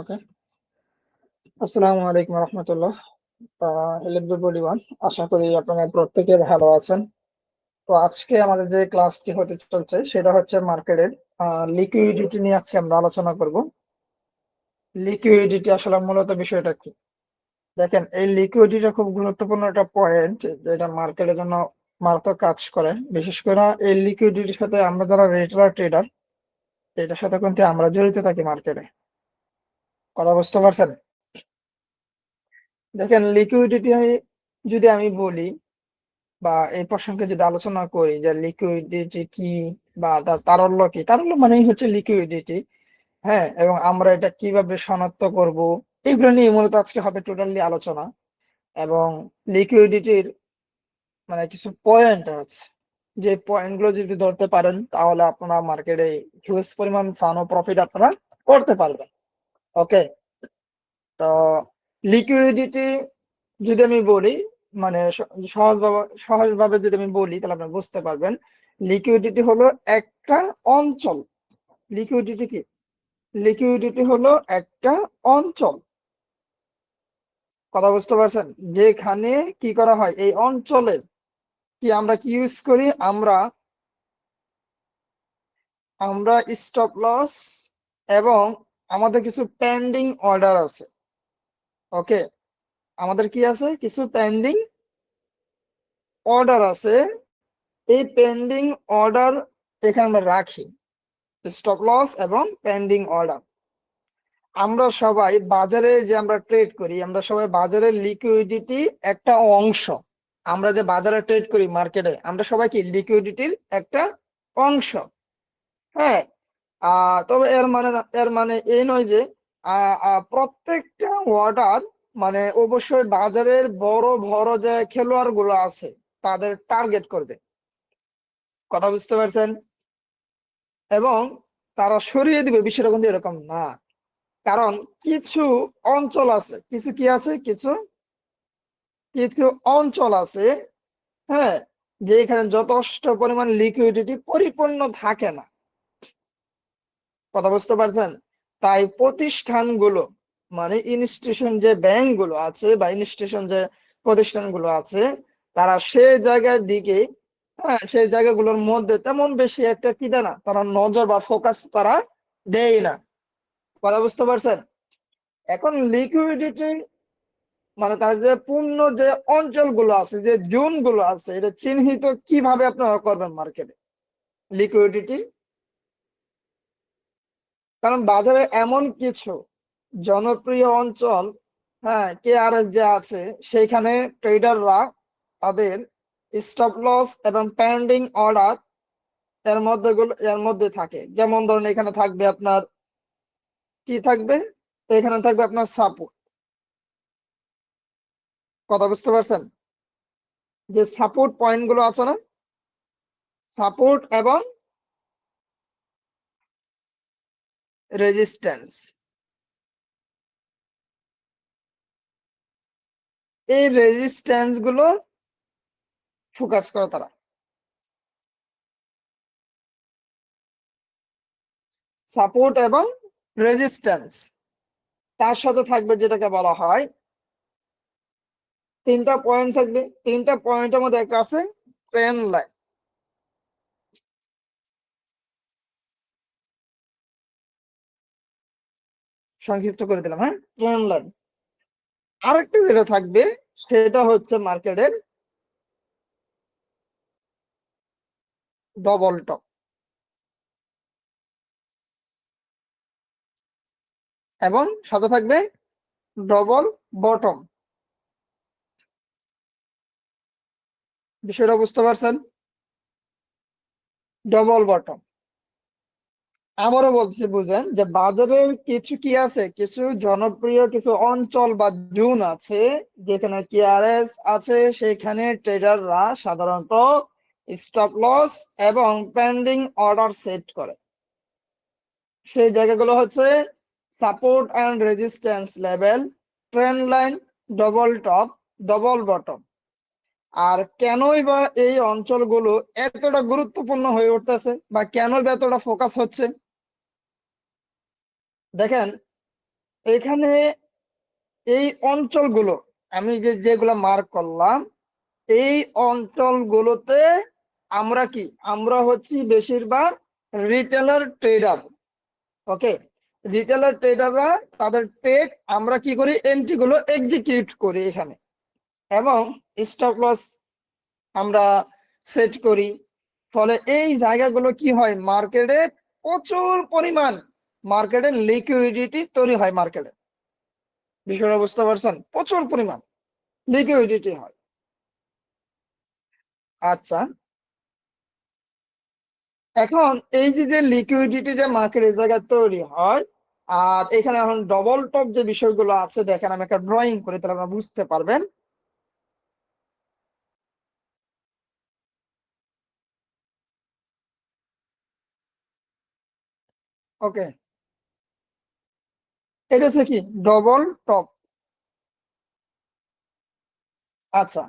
ওকে। আসসালামু আলাইকুম রহমতুল্লাহ। Hello everyone, আশা করি আপনারা প্রত্যেকে ভালো আছেন। তো আজকে আমাদের যে ক্লাসটি হতে চলছে সেটা হচ্ছে মার্কেটের লিকুইডিটি নিয়ে আজকে আমরা আলোচনা করব। লিকুইডিটি আসলে মূলত বিষয়টা কি? দেখেন, এই লিকুইডিটি খুব গুরুত্বপূর্ণ একটা পয়েন্ট, যেটা মার্কেটের জন্য মারাত্মক কাজ করে। বিশেষ করে এই লিকুইডিটির সাথে আমরা যারা রিটেলার ট্রেডার, এটার সাথে কিন্তু আমরা জড়িত থাকি মার্কেটে। কথা বুঝতে পারছেন? দেখেন, লিকুইডিটি যদি আমি বলি বা এই প্রসঙ্গে যদি আলোচনা করি যে লিকুইডিটি কি বা তার তারল্য কি, তারল্য মানেই হচ্ছে লিকুইডিটি। হ্যাঁ, এবং আমরা এটা কিভাবে শনাক্ত করব, এগুলো নিয়ে মূলত আজকে হবে টোটালি আলোচনা। এবং লিকুইডিটির মানে কিছু পয়েন্ট আছে, যে পয়েন্ট গুলো যদি ধরতে পারেন তাহলে আপনারা মার্কেটে হিউজ পরিমাণ ফান ও প্রফিট আপনারা করতে পারবেন। ওকে। তো লিকুইডিটি যদি আমি বলি, মানে সহজভাবে যদি আমি বলি তাহলে আপনি বুঝতে পারবেন। লিকুইডিটি হলো একটা অঞ্চল। লিকুইডিটি কি? লিকুইডিটি হলো একটা অঞ্চল। কথা বুঝতে পারছেন? যেখানে কি করা হয়, এই অঞ্চলে কি আমরা কি ইউজ করি, আমরা আমরা স্টপ লস এবং আমাদের কিছু পেন্ডিং অর্ডার আছে। ওকে, আমাদের কি আছে? কিছু পেন্ডিং অর্ডার আছে। এই পেন্ডিং অর্ডার এখানে আমরা রাখি, স্টপ লস এবং পেন্ডিং অর্ডার। আমরা সবাই বাজারে যে আমরা ট্রেড করি, আমরা সবাই বাজারের লিকুইডিটি একটা অংশ। আমরা যে বাজারে ট্রেড করি মার্কেটে, আমরা সবাই কি লিকুইডিটির একটা অংশ। হ্যাঁ। তবে এর মানে এই নয় যে প্রত্যেকটা অর্ডার মানে অবশ্যই বাজারের বড় বড় যে খেলোয়াড় গুলো আছে তাদের টার্গেট করবে। কথা বুঝতে পারছেন? এবং তারা সরিয়ে দিবে, বিষয়টা কিন্তু এরকম না। কারণ কিছু অঞ্চল আছে, কিছু কি আছে, কিছু কিছু অঞ্চল আছে, হ্যাঁ, যেখানে যথেষ্ট পরিমাণ লিকুইডিটি পরিপূর্ণ থাকে না। কথা বুঝতে পারছেন? তাই প্রতিষ্ঠানগুলো মানে ইনস্টিটিউশন যে ব্যাংক গুলো আছে বা ইনস্টিটিউশন যে প্রতিষ্ঠানগুলো আছে, তারা সেই জায়গার দিকে, হ্যাঁ, সেই জায়গাগুলোর মধ্যে তেমন বেশি একটা কি দেয় না, তারা নজর বা ফোকাস তারা দেয় না। কথা বুঝতে পারছেন? এখন লিকুইডিটি মানে তার যে পূর্ণ যে অঞ্চলগুলো আছে, যে জোন গুলো আছে, এটা চিহ্নিত কিভাবে আপনারা করবেন মার্কেটে লিকুইডিটি? কারণ বাজারে এমন কিছু জনপ্রিয় অঞ্চল, হ্যাঁ, কেআরএস যে আছে, সেইখানে ট্রেডাররা তাদের স্টপ লস এবং পেন্ডিং অর্ডার এর মধ্যে থাকে। যেমন ধরুন, এখানে থাকবে আপনার কি থাকবে, এখানে থাকবে আপনার সাপোর্ট। কথা বুঝতে পারছেন? যে সাপোর্ট পয়েন্ট গুলো আছে না, সাপোর্ট এবং রেজিস্ট্যান্স, এই রেজিস্ট্যান্স গুলো ফোকাস করে তারা। সাপোর্ট এবং রেজিস্ট্যান্স, তার সাথে থাকবে যেটাকে বলা হয় তিনটা পয়েন্ট থাকবে। তিনটা পয়েন্টের মধ্যে একটা আছে ট্রেন্ড লাইন। সংক্ষিপ্ত করে দিলাম, হ্যাঁ, ট্রেন্ড লাইন। আরেকটা যেটা থাকবে সেটা হচ্ছে মার্কেটের ডবল টপ এবং সাথে থাকবে ডবল বটম। বিষয়টা বুঝতে পারছেন? Double bottom. আবারও বলছি, বুঝেন যে বাজারে কিছু কি আছে, কিছু জনপ্রিয় কিছু অঞ্চল বা জোন আছে যেখানে কেআরএস আছে, সেখানে ট্রেডাররা সাধারণত স্টপ লস এবং পেন্ডিং অর্ডার সেট করে। সেই জায়গাগুলো হচ্ছে support and resistance level, trend line, double top, double bottom. আর কেনই বা এই অঞ্চলগুলো এতটা গুরুত্বপূর্ণ হয়ে উঠতেছে বা কেনই বা এতটা ফোকাস হচ্ছে? দেখেন, এখানে এই অঞ্চলগুলো আমি যেগুলো মার্ক করলাম, এই অঞ্চলগুলোতে আমরা কি, আমরা হচ্ছি বেশিরভাগ রিটেলার ট্রেডার। ওকে, রিটেলার ট্রেডাররা তাদের ট্রেড আমরা কি করি, এন্ট্রি গুলো এক্সিকিউট করি এখানে, এবং স্টপ লস আমরা সেট করি। ফলে এই জায়গাগুলো কি হয়, মার্কেটে প্রচুর পরিমাণ মার্কেটে লিকুইডিটি তৈরি হয় মার্কেটে। বিষয়টা বুঝতে পারছেন, প্রচুর পরিমাণ লিকুইডিটি হয়। আচ্ছা, এখন এই যে লিকুইডিটি যে মার্কেট এই জায়গায় তৈরি হয়, আর এখানে এখন ডবল টপ যে বিষয়গুলো আছে, দেখেন আমি একটা ড্রয়িং করি তাহলে আপনারা বুঝতে পারবেন। ওকে, এটা হচ্ছে কি ডবল টপ। আচ্ছা,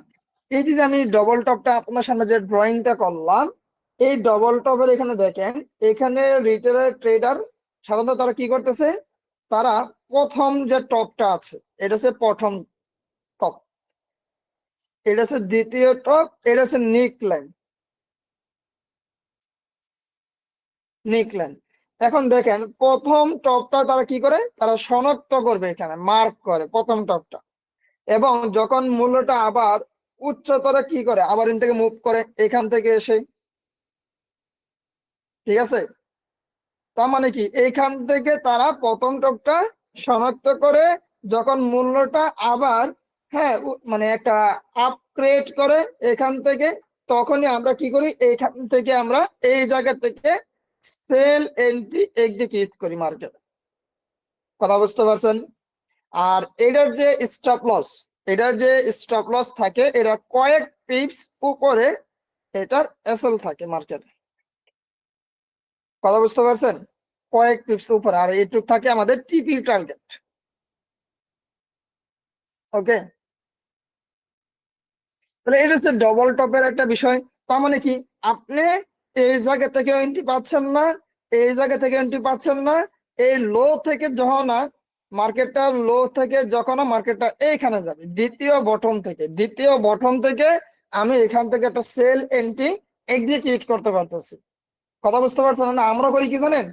এই যে আমি ডবল টপটা আপনার সামনে যে ড্রয়িংটা করলাম, এই ডবল টপের এখানে দেখেন, এখানে রিটেলার ট্রেডার সাধারণত তারা কি করতেছে, তারা প্রথম যে টপটা আছে এটা হচ্ছে প্রথম টপ, এটা হচ্ছে দ্বিতীয় টপ, এটা হচ্ছে নিক লাইন, নিক লাইন। এখন দেখেন প্রথম টপটা তারা কি করে, তারা শনাক্ত করবে, এখানে মার্ক করে প্রথম টপটা, এবং যখন মূল্যটা আবার উচ্চতর কি করে, আবার এখান থেকে মুভ করে এখান থেকে এসে, ঠিক আছে। তার মানে কি, এইখান থেকে তারা প্রথম টপটা শনাক্ত করে, যখন মূল্যটা আবার হ্যাঁ মানে একটা আপগ্রেড করে এখান থেকে, তখনই আমরা কি করি, এইখান থেকে আমরা এই জায়গা থেকে সেল এন্ট্রি এক্সিকিউট করি মার্কেটে। কথা বুঝতে পারছেন? আর এটার যে স্টপ লস, এটার যে স্টপ লস থাকে, এটা কয়েক পিপস উপরে এটার এসএল থাকে মার্কেটে। কথা বুঝতে পারছেন? কয়েক পিপস উপরে, আর এইটুক থাকে আমাদের টিপি টার্গেট। ওকে, তাহলে এটা হচ্ছে ডবল টপের একটা বিষয়। তার মানে কি, আপনি এই জায়গা থেকে এন্ট্রি পাচ্ছেন না, এই জায়গা থেকে এন্ট্রি পাচ্ছেন না, এই লো থেকে যখন না মার্কেটটা, লো থেকে যখন মার্কেটটা এইখানে যাবে, দ্বিতীয় বটম থেকে আমি এখান থেকে একটা সেল এন্ট্রি এক্সিকিউট করতে পারতেছি। কথা বুঝতে পারছেন না? আমরা করি কি জানেন,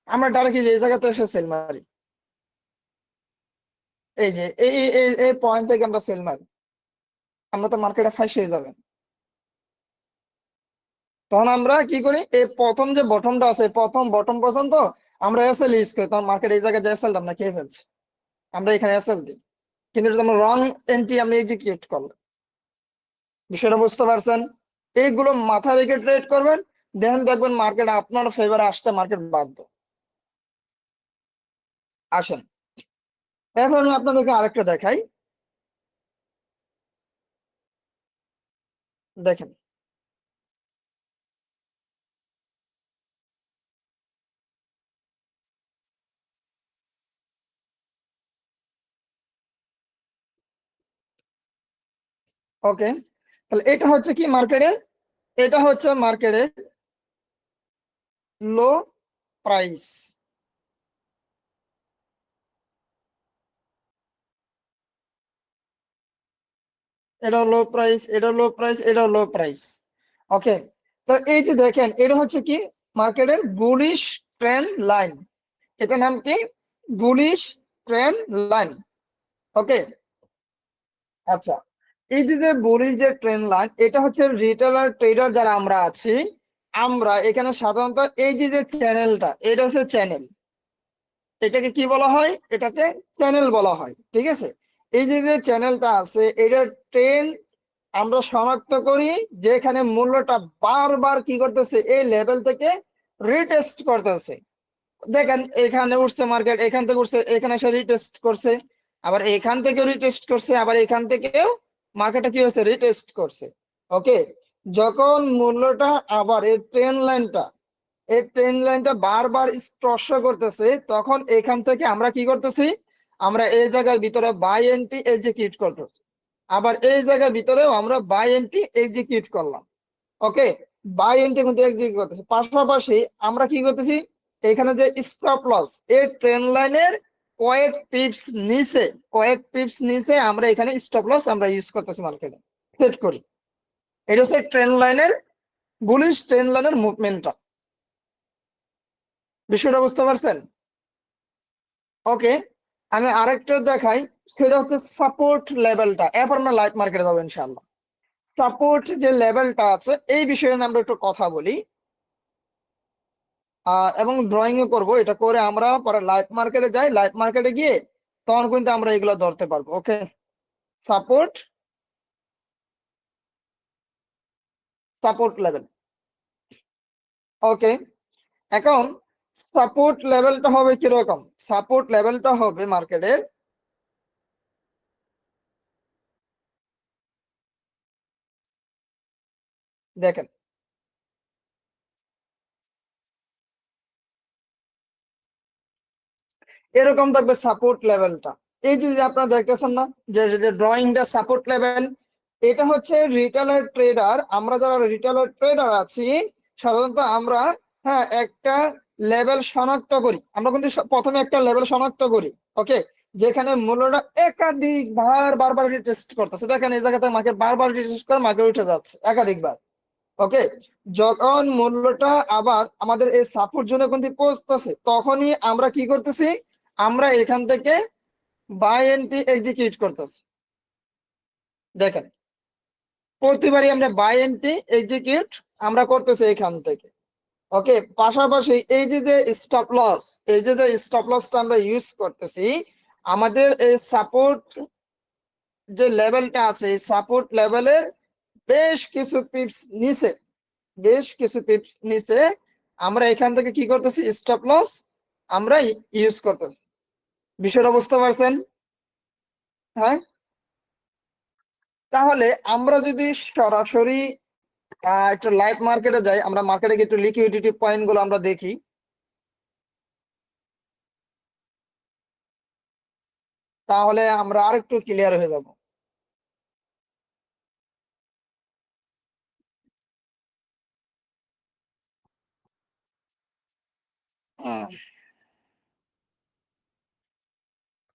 আমরা ডাইরেক্ট এই জায়গাতে এসে সেল মারি, এই যে এই পয়েন্ট থেকে আমরা সেল মারি, আমরা তো মার্কেটে ফাঁসি হয়ে যাবেন। তখন আমরা কি করি, এই প্রথম যে বটমটা আছে, প্রথম বটম পর্যন্ত আমরা এসএল ইউজ করি, তখন মার্কেট এই জায়গায় যে এসএলটা আমরা খেয়ে ফেলছি, আমরা এখানে এসএল দিই, কিন্তু এটা আমরা রং এন্ট্রি আমরা এক্সিকিউট করলাম। বিষয়টা বুঝতে পারছেন? এইগুলো মাথায় রেখে ট্রেড করবেন, দেখবেন মার্কেট আপনার ফেভারে আসতে মার্কেট বাধ্য। আসেন, এখন আমি আপনাদেরকে আরেকটা দেখাই, দেখেন। ওকে, তাহলে এটা হচ্ছে কি মার্কেটের, এটা হচ্ছে মার্কেটের লো প্রাইস। এটা লো প্রাইস, এটা লো প্রাইস, এটা লো প্রাইস। ওকে, তো এই যে দেখেন, এটা হচ্ছে কি মার্কেটের বুলিশ ট্রেন্ড লাইন, এটার নাম কি, বুলিশ ট্রেন্ড লাইন। ওকে, আচ্ছা, এই যে বুলিশ যে ট্রেন্ড লাইন, এটা হচ্ছে রিটেলার ট্রেডার যারা আমরা আছি, আমরা এখানে সাধারণত এই যে চ্যানেলটা, এটা হচ্ছে চ্যানেল, এটাকে কি বলা হয়, এটাকে চ্যানেল বলা হয়, ঠিক আছে। এই যে চ্যানেলটা আছে, এটার ট্রেন্ড আমরা শনাক্ত করি, যেখানে মূল্যটা বারবার কি করতেছে, এই লেভেল থেকে রিটেস্ট করতেছে। দেখেন এখানে উঠছে মার্কেট, এখান থেকে উঠছে, এখানে এসে রিটেস্ট করছে, আবার এখান থেকে রিটেস্ট করছে, আবার এখান থেকেও মার্কেটটা কি হচ্ছে, রিটেস্ট করছে। ওকে, যখন মূল্যটা আবার এই ট্রেন লাইনটা বারবার স্পর্শ করতেছে, তখন এখান থেকে আমরা কি করতেছি, আমরা এই জায়গার ভিতরে বাই এন্ট্রি এক্সিকিউট করতেছি, আবার এই জায়গার ভিতরেও আমরা বাই এন্ট্রি এক্সিকিউট করলাম। ওকে, বাই এন্ট্রি কিন্তু এক্সিকিউট করতেছি, পাশাপাশি আমরা কি করতেছি, এখানে যে স্টপ লস, এই ট্রেন লাইনের কয়েক পিপস নিচে, কয়েক পিপস নিচে আমরা এখানে স্টপ লস আমরা ইউজ করতেছি মার্কেটে, সেট করি। এটা হচ্ছে ট্রেন্ড লাইনের, বুলিশ ট্রেন্ড লাইনের মুভমেন্টটা। বিষয়টা বুঝতে পারছেন? ওকে, আমি আরেকটা দেখাই, সেটা হচ্ছে সাপোর্ট লেভেলটা। এরপর আমরা লাইভ মার্কেটে যাবো ইনশাআল্লাহ। সাপোর্ট যে লেভেলটা আছে এই বিষয়ে আমরা একটু কথা বলি, এবং ড্রয়িং ও করবো। এটা করে আমরা পরে লাইভ মার্কেটে যাই, লাইভ মার্কেটে গিয়ে তখন কিন্তু আমরা এগুলো ধরতে পারবো। ওকে, সাপোর্ট, সাপোর্ট লেভেল। ওকে, এখন সাপোর্ট লেভেলটা হবে কিরকম? সাপোর্ট লেভেলটা হবে মার্কেটের, দেখেন এরকম থাকবে সাপোর্ট লেভেলটা। এই যে যে আপনারা দেখতেছেন না, যে যে ড্রয়িংটা সাপোর্ট লেভেল, এটা হচ্ছে রিটেলার ট্রেডার। আমরা যারা রিটেলার ট্রেডার আছি, সাধারণত আমরা, হ্যাঁ, একটা লেভেল শনাক্ত করি। আমরা কিন্তু প্রথমে একটা লেভেল শনাক্ত করি। ওকে, যেখানে মূল্যটা একাধিক বারবার টেস্ট করতেছে। দেখেন এই জায়গাতে আমাকে বারবার টেস্ট করে মার্কেট উঠে যাচ্ছে একাধিকবার। ওকে, যখন মূল্যটা আবার আমাদের এই সাপোর্ট জোনে কিন্তু পৌঁছতেছে, তখনই আমরা কি করতেছি, আমরা এখান থেকে বাই এন্ট্রি এক্সিকিউট করতেছি। দেখেন প্রতিবারই আমরা বাই এন্ট্রি এক্সিকিউট আমরা করতেছি এখান থেকে। ওকে, পাশাপাশি এই যে যে স্টপ লস, এই যে যে স্টপ লসটা আমরা ইউজ করতেছি, আমাদের এই সাপোর্ট যে লেভেলটা আছে, এই সাপোর্ট লেভেলের বেশ কিছু পিপস নিচে, বেশ কিছু পিপস নিচে আমরা এখান থেকে কি করতেছি, স্টপ লস আমরা ইউজ করতেছি। বিষয়টা বুঝতে পারছেন? হ্যাঁ, তাহলে আমরা যদি সরাসরি একটু লাইভ মার্কেটে যাই, আমরা মার্কেটে গিয়ে একটু লিকুইডিটি পয়েন্ট গুলো আমরা দেখি, তাহলে আমরা আরেকটু ক্লিয়ার হয়ে যাব। আহ,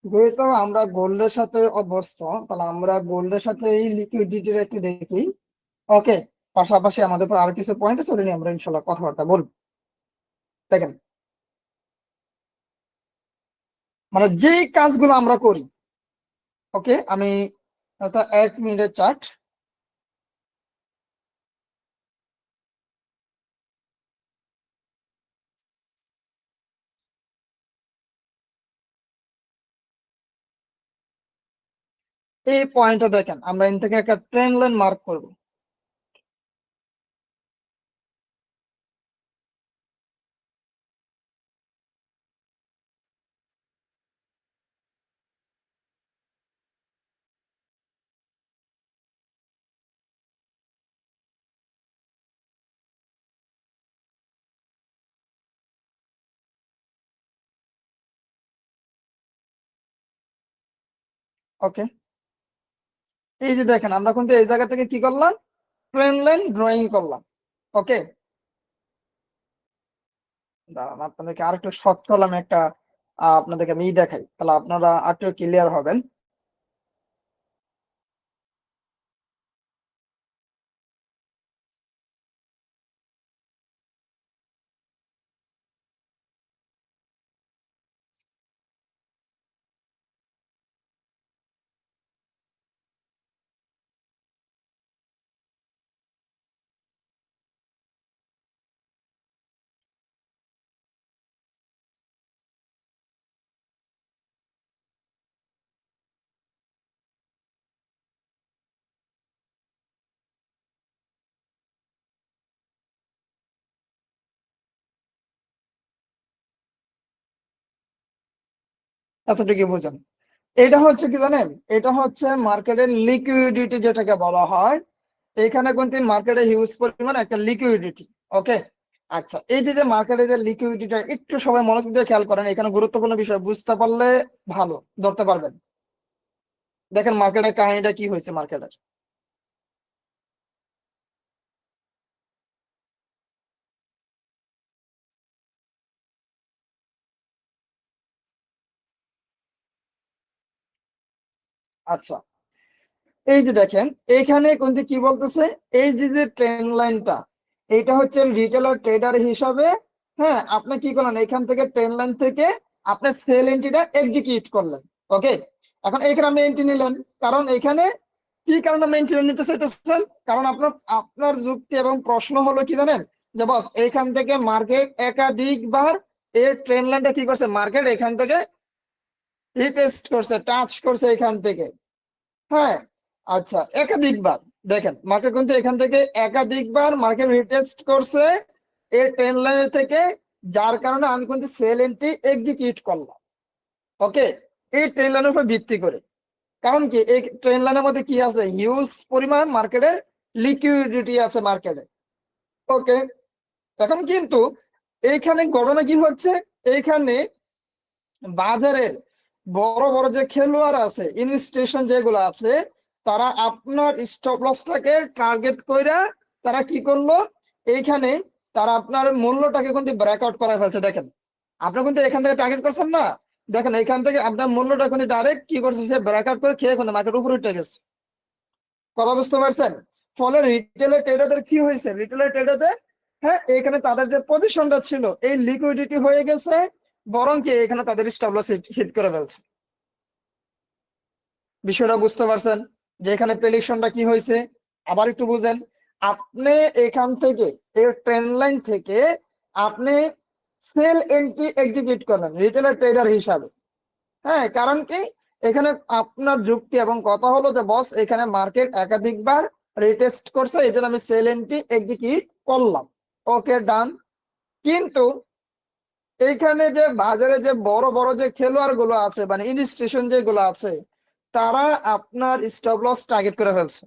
যেহেতু আমরা গোল্ডের সাথে অভ্যস্ত, তাহলে আমরা গোল্ডের সাথে এই লিকুইডিটির একটু দেখি। ওকে, পাশাপাশি আমাদের উপর আরো কিছু পয়েন্ট আছে, ওটা নিয়ে আমরা ইনশাল্লাহ কথাবার্তা বলবো। দেখেন, মানে যে কাজগুলো আমরা করি, ওকে, আমি 1 মিনিটের চার্ট, এই পয়েন্টটা দেখেন, আমরা এখান থেকে একটা ট্রেন্ড লাইন মার্ক করব। ওকে, এই যে দেখেন আমরা কিন্তু এই জায়গা থেকে কি করলাম, ট্রেন্ড লাইন ড্রয়িং করলাম। ওকে, দাঁড়ান আপনাদেরকে আরেকটু শর্ট করলাম একটা, আপনাদেরকে আমি দেখাই, তাহলে আপনারা আরেকটু ক্লিয়ার হবেন। এতটুকু বোঝেন? এটা হচ্ছে কি জানেন, এটা হচ্ছে মার্কেটের লিকুইডিটি যেটাকে বলা হয়। এখানে কিন্তু মার্কেটে হিউজ পরিমাণ একটা লিকুইডিটি। ওকে, আচ্ছা, এই যে যে মার্কেটে যে লিকুইডিটিটা একটু সবাই মনোযোগ দিয়ে খেয়াল করেন, এখানে গুরুত্বপূর্ণ বিষয় বুঝতে পারলে ভালো ধরতে পারবেন। দেখেন মার্কেটের কাহিনীটা কি হয়েছে মার্কেটের। আচ্ছা, এই যে দেখেন এখানে কিন্তু কি বলতেছে, এই যে যে ট্রেন্ড লাইনটা, এটা হচ্ছে রিটেলার ট্রেডার হিসাবে। হ্যাঁ, আপনি কি করলেন, এখান থেকে ট্রেন্ড লাইন থেকে আপনি সেল এন্ট্রিটা এক্সিকিউট করলেন। ওকে, এখন এখানে আপনি এন্ট্রি নিলেন, কারণ এখানে কি কারণে আপনি এন্ট্রি নিতে চাইতেছেন, কারণ আপনার আপনার যুক্তি এবং প্রশ্ন হলো কি জানেন, যে বস এখান থেকে মার্কেট একাধিকবার এই ট্রেন্ড লাইনটা কি করছে, মার্কেট এখান থেকে রিটেস্ট করছে, টাচ করছে এখান থেকে। হ্যাঁ, আচ্ছা, একাধিকবার দেখেন মার্কেট কিন্তু এখান থেকে একাধিকবার মার্কেট রিটেস্ট করছে এই ট্রেন্ড লাইন থেকে, যার কারণে আমি কিন্তু সেল এন্ট্রি এক্সিকিউট করলাম। ওকে, এই ট্রেন্ড লাইনের উপর ভিত্তি করে, কারণ কি এই ট্রেন্ড লাইনের মধ্যে কি আছে, হিউজ পরিমাণ মার্কেটের লিকুইডিটি আছে মার্কেটে। ওকে, এখন কিন্তু এইখানে ঘটনা কি হচ্ছে, এইখানে বাজারের বড় বড় যে খেলোয়াড় আছে, ইনস্টিটিউশন যেগুলো আছে, তারা আপনার স্টপ লসটাকে টার্গেট কইরা তারা কি করলো, এইখানে তারা আপনার মূল্যটাকে কিন্তু ব্রেকআউট করে ফেলছে। দেখেন আপনি কিন্তু এখান থেকে টার্গেট করছেন না, দেখেন এখান থেকে আপনার মূল্যটা কিন্তু ডাইরেক্ট কি করছে, সে ব্রেকআউট করে খেয়ে কিন্তু মার্কেট উপরে উঠে গেছে। কথা বুঝতে পারছেন? ফলে রিটেলের ট্রেডারদের কি হয়েছে, রিটেলের ট্রেডারদের, হ্যাঁ এখানে তাদের যে পজিশনটা ছিল এই লিকুইডিটি হয়ে গেছে, বরং কি এখানে তাদের স্টপ লস হিট করে ফেলছে। বিষয়টা বুঝতে পারছেন যে এখানে প্রেডিকশনটা কি হয়েছে? আবার একটু বুঝেন, আপনি এখান থেকে এই ট্রেন্ড লাইন থেকে আপনি সেল এন্ট্রি এক্সিকিউট করলেন রিটেলার ট্রেডার হিসাবে। হ্যাঁ, কারণ কি এখানে আপনার যুক্তি এবং কথা হলো যে বস এখানে মার্কেট একাধিকবার রিটেস্ট করছে, এই জন্য আমি সেল এন্ট্রি এক্সিকিউট করলাম। ওকে, ডান। কিন্তু এইখানে যে বাজারে যে বড় বড় যে খেলোয়াড় গুলো আছে, মানে ইনস্টিটিউশন যেগুলো আছে, তারা আপনার স্টপ লস টার্গেট করে ফেলছে।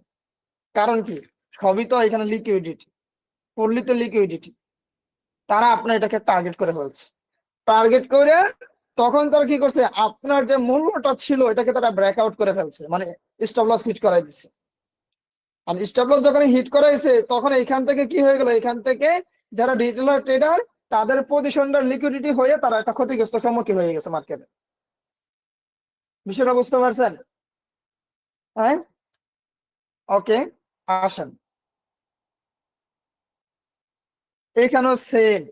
কারণ কি, সবই তো এখানে লিকুইডিটি, পড়লি তো লিকুইডিটি, তারা আপনার এটাকে টার্গেট করে ফেলছে। টার্গেট করে তখন তারা কি করছে, আপনার যে মূল্যটা ছিল এটাকে তারা ব্রেকআউট করে ফেলছে, মানে স্টপ লস হিট করাই দিচ্ছে। আর স্টপ লস যখন হিট করাইছে তখন এখান থেকে কি হয়ে গেল, এখান থেকে যারা রিটেলার ট্রেডার তাদের পজিশনটা লিকুইডিটি হয়ে তারা একটা ক্ষতিগ্রস্ত সম্মুখীন হয়ে গেছে মার্কেটে। বিষয়টা বুঝতে পারছেন? হ্যাঁ, ওকে, আসেন এখানেও সেম।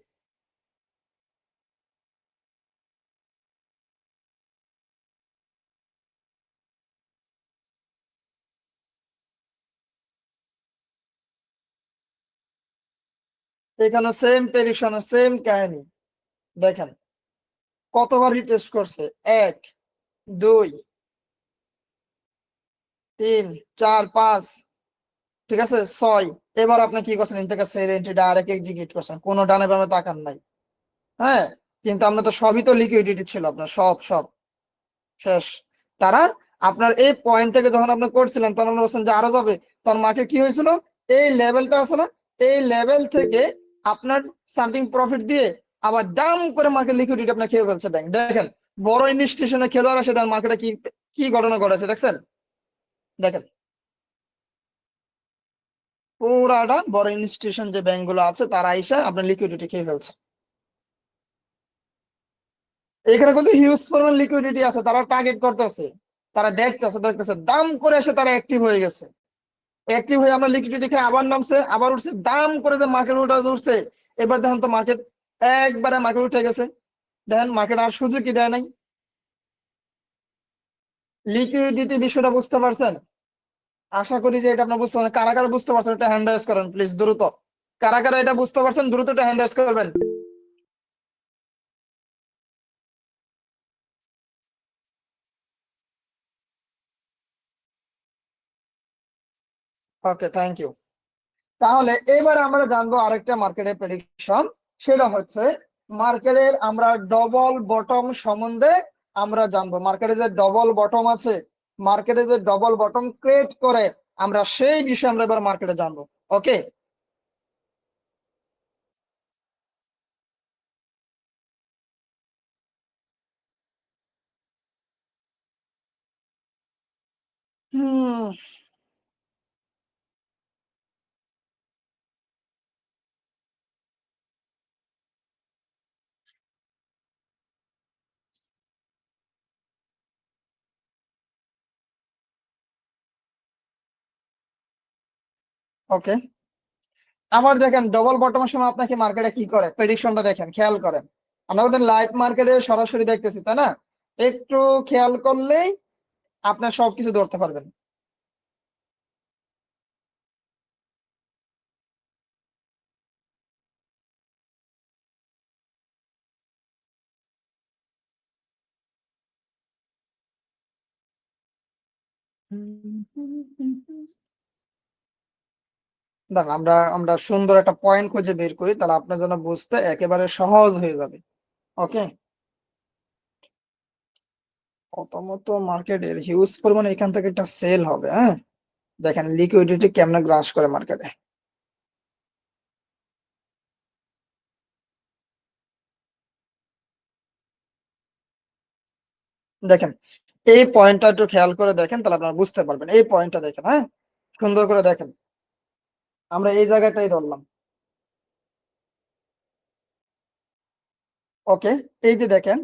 এখানে সেম প্রেডিকশন, সেম কাহিনী। দেখেন কতবার রিটেস্ট করছে, 1, 2, 3, 4, 5, ঠিক আছে 6। এবার আপনি কি করছেন, এখান থেকে সেল এন্ট্রি ডাইরেক্ট এক্সিকিউট করছেন, কোনো ডানে বামে তাকান নাই। হ্যাঁ, কিন্তু আপনার তো সবই তো লিকুইডিটি ছিল, আপনার সব সব শেষ। তারা আপনার এই পয়েন্ট থেকে যখন আপনি করছিলেন তখন আপনি বলছেন যে আরো যাবে, তখন মার্কেট কি হয়েছিল, এই লেভেলটা আছে না, এই লেভেল থেকে আপনার সামথিং প্রফিট দিয়ে আবার দাম করে মার্কেট লিকুইডিটি আপনার খেয়ে ফেলছে ব্যাংক। দেখেন বড় ইনস্টিটিউশনে খেলোয়াড় আসে তার মার্কেটে কি কি ঘটনা ঘটেছে দেখছেন? দেখেন পুরাটা বড় ইনস্টিটিউশন যে ব্যাংক গুলো আছে তারা আইসা আপনার লিকুইডিটি খেয়ে ফেলছে। এখানে কিন্তু হিউজ পরিমাণ লিকুইডিটি আছে, তারা টার্গেট করতেছে, তারা দেখতেছে দেখতেছে দাম করে এসে তারা অ্যাক্টিভ হয়ে গেছে। অ্যাক্টিভ হয়ে আমরা লিকুইডিটি খেয়ে আবার নামছে, আবার উঠছে, দাম করে যে মার্কেট উঠছে। এবার দেখেন তো মার্কেট একবারে মার্কেট উঠে গেছে। দেখেন মার্কেট আর সুযোগই দেয় নাই। লিকুইডিটি বিষয়টা বুঝতে পারছেন? আশা করি যে এটা আপনার বুঝতে পারছেন। কারা কারা বুঝতে পারছেন এটা হ্যান্ড রাইজ করেন প্লিজ দ্রুত। কারা কারা এটা বুঝতে পারছেন দ্রুত এটা হ্যান্ড রাইজ করবেন। ওকে, থ্যাংক ইউ। তাহলে এবার আমরা জানবো আরেকটা মার্কেটের প্রেডিকশন, সেটা হচ্ছে মার্কেটের আমরা ডবল বটম সম্বন্ধে আমরা জানবো। মার্কেটে যে ডবল বটম আছে, মার্কেটে যে ডবল বটম ক্রিয়েট করে, আমরা সেই বিষয়ে আমরা এবার মার্কেটে জানবো। ওকে, হুম, ওকে, আবার দেখেন ডবল বটমের সময় আপনাকে মার্কেটে কি করে প্রেডিকশনটা দেখেন, খেয়াল করেন। আমরা ওদের লাইভ মার্কেটে সরাসরি দেখতেছি তাই না, একটু খেয়াল করলেই আপনার সবকিছু ধরতে পারবেন। দাঁড়ান, আমরা আমরা সুন্দর একটা পয়েন্ট খুঁজে বের করি, তাহলে আপনার জন্য বুঝতে একেবারে সহজ হয়ে যাবে। ওকে, প্রথমত মার্কেটের হিউজ পরিমাণে এখান থেকে একটা সেল হবে। হ্যাঁ, দেখেন লিকুইডিটি কেমনে গ্রাস করে মার্কেটে। দেখেন এই পয়েন্টটা একটু খেয়াল করে দেখেন, তাহলে আপনারা বুঝতে পারবেন। এই পয়েন্টটা দেখেন, হ্যাঁ সুন্দর করে দেখেন, আমরা এই জায়গাটাই ধরলাম। ওকে, এই যে দেখেন,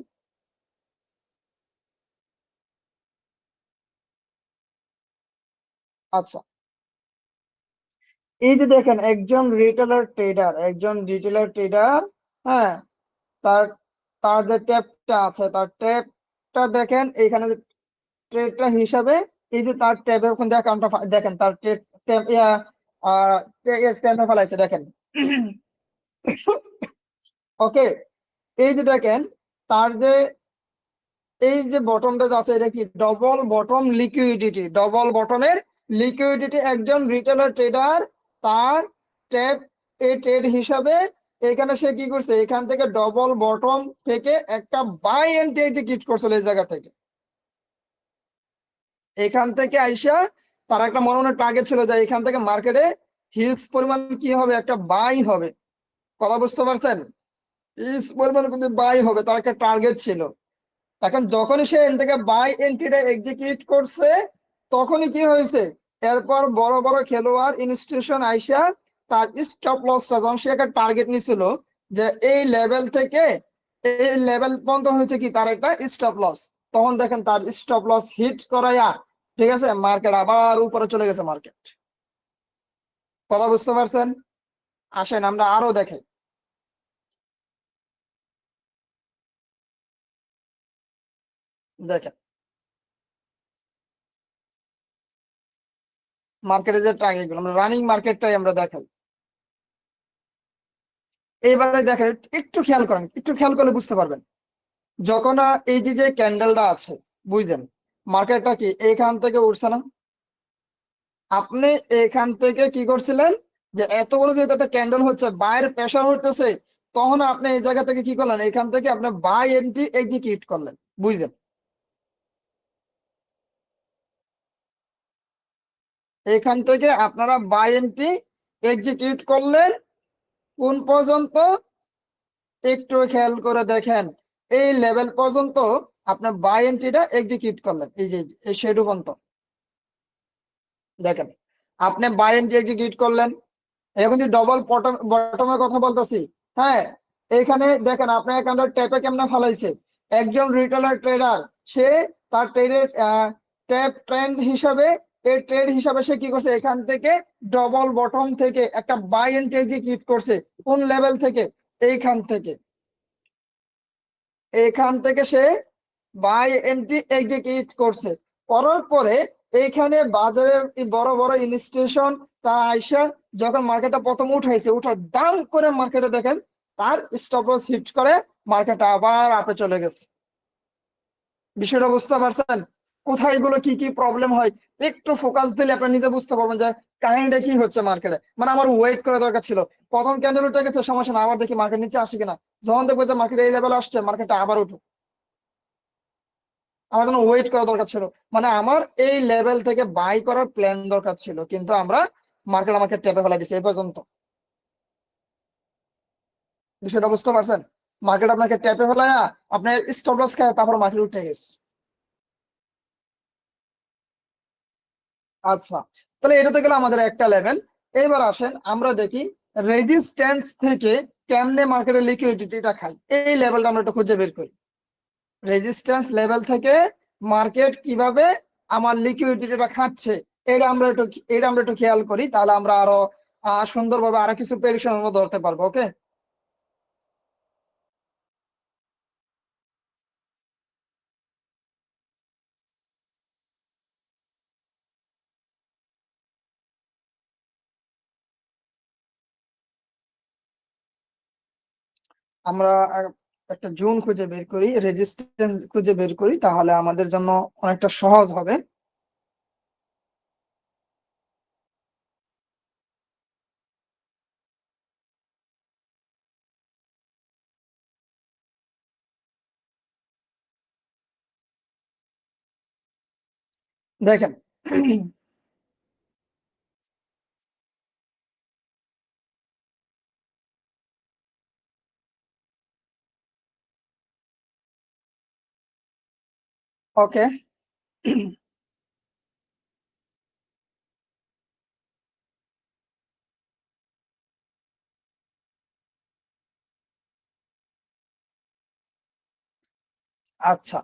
আচ্ছা এই যে দেখেন একজন রিটেলার ট্রেডার, হ্যাঁ, তার তার যে ট্যাবটা আছে, তার ট্যাবটা দেখেন এখানে ট্রেডটা হিসাবে, এই যে তার ট্যাবের ওখানে অ্যাকাউন্টটা দেখেন, তার ট্রেড ট্যাব ট্যাবে ফেলাইছে দেখেন। ওকে, এই যে দেখেন তার যে এই যে বটমটা আছে, এটা কি ডবল বটম লিকুইডিটি, ডবল বটমের লিকুইডিটি। একজন রিটেলার ট্রেডার তার ট্রেড, এই ট্রেড হিসাবে এখানে সে কি করছে, এখান থেকে ডবল বটম থেকে একটা বাই এন্ড এক্সিকিউট করছিল এই জায়গা থেকে। এখান থেকে আইসা তার একটা মনে মনে টার্গেট ছিল যে এখান থেকে মার্কেটে হিউজ পরিমাণ কি হবে, একটা বাই হবে। কথা বুঝতে পারছেন? হিউজ পরিমাণ কিন্তু বাই হবে, তার একটা টার্গেট ছিল। এখন যখনই সে এখান থেকে বাই এন্ট্রিটা এক্সিকিউট করছে, তখনই কি হয়েছে, এরপর বড় বড় খেলোয়াড় ইনস্টিটিউশন আইসা তার স্টপ লসটা, যখন সে একটা টার্গেট নিছিল যে এই লেভেল থেকে এই লেভেল পর্যন্ত হয়েছে কি তার একটা স্টপ লস, তখন দেখেন তার স্টপ লস হিট করাইয়া, ঠিক আছে, মার্কেট আবার উপরে চলে গেছে মার্কেট। কথা বুঝতে পারছেন? আসেন আমরা আরো দেখি। দেখেন মার্কেটে যে টার্গেট গুলো, আমরা রানিং মার্কেটটাই আমরা দেখাই। এইবারে দেখেন একটু খেয়াল করেন, একটু খেয়াল করলে বুঝতে পারবেন। যখন এই যে যে ক্যান্ডেলটা আছে, বুঝছেন, মার্কেটটা কি এইখান থেকে উঠছে না, আপনি এখান থেকে কি করছিলেন, যে এত বড় যেহেতু একটা ক্যান্ডেল হচ্ছে, বাইরের প্রেসার হইতেছে, তখন আপনি এই জায়গা থেকে কি করলেন, এখান থেকে আপনি বাই এন্ট্রি এক্সিকিউট করলেন। বুঝছেন? এখান থেকে আপনারা বাই এন্ট্রি এক্সিকিউট করলেন কোন পর্যন্ত, একটু খেয়াল করে দেখেন, এই লেভেল পর্যন্ত আপনার বাই এন্ট্রিটা এক্সিকিউট করলেন, এই যে এই শেডু পর্যন্ত। দেখেন আপনি বাই এন্ট্রি এক্সিকিউট করলেন, এখন যদি ডবল বটমের কথা বলতেছি, হ্যাঁ, এইখানে দেখেন আপনার এখানটা ট্যাপে কেমনে ফেলাইছে। একজন রিটেলার ট্রেডার, সে তার ট্রেডের ট্যাপ ট্রেন্ড হিসাবে, এই ট্রেড হিসাবে সে কি করছে, এখান থেকে ডবল বটম থেকে একটা বাই এন্ট্রি এক্সিকিউট করছে। কোন লেভেল থেকে? এইখান থেকে, এখান থেকে সে বাই এন্ট্রি এক্সিকিউট করছে। করার পরে এইখানে বাজারের বড় বড় ইনস্টিটিউশন তার আইসা, যখন মার্কেটটা প্রথম উঠাইছে, উঠা দাম করে মার্কেটে দেখেন তার স্টপ লস হিট করে মার্কেটটা আবার আপে চলে গেছে। বিষয়টা বুঝতে পারছেন? কোথায় এগুলো কি কি প্রবলেম হয়, একটু ফোকাস দিলে আপনি নিজে বুঝতে পারবেন যে কাহিনীটা কি হচ্ছে মার্কেটে। মানে আমার ওয়েট করা দরকার ছিল, প্রথম ক্যান্ডেল উঠে গেছে, সমস্যা না, আবার দেখি মার্কেট নিচে আসে কিনা। যখন দেখবো যে মার্কেট এই লেভেল আসছে, মার্কেটটা আবার উঠুক, আমার জন্য ওয়েট করা দরকার ছিল। মানে আমার এই লেভেল থেকে বাই করার প্ল্যান দরকার ছিল, কিন্তু আমরা মার্কেট আমাকে টেপে ফেলা দিচ্ছে এই পর্যন্ত। বিষয়টা বুঝতে পারছেন? মার্কেট আপনাকে টেপে ফেলায়, আপনার স্টপ লস খায়, তারপর মার্কেট উঠে গেছে। আচ্ছা, তাহলে এটা তো গেল আমাদের একটা লেভেল। এবার আসেন আমরা দেখি রেজিস্ট্যান্স থেকে কেমনে মার্কেটের লিকুইডিটিটা খাই, এই লেভেলটা আমরা একটু খুঁজে বের করি। রেজিস্ট্যান্স লেভেল থেকে মার্কেট কিভাবে আমার লিকুইডিটিটা খাচ্ছে, এটা আমরা একটু খেয়াল করি, তাহলে আমরা আরো সুন্দরভাবে আরো কিছু প্রেডিকশন আমরা ধরতে পারবো। ওকে, আমরা একটা জোন খুঁজে বের করি, রেজিস্ট্যান্স খুঁজে বের করি, তাহলে আমাদের জন্য অনেকটা সহজ হবে। দেখেন, ওকে, আচ্ছা,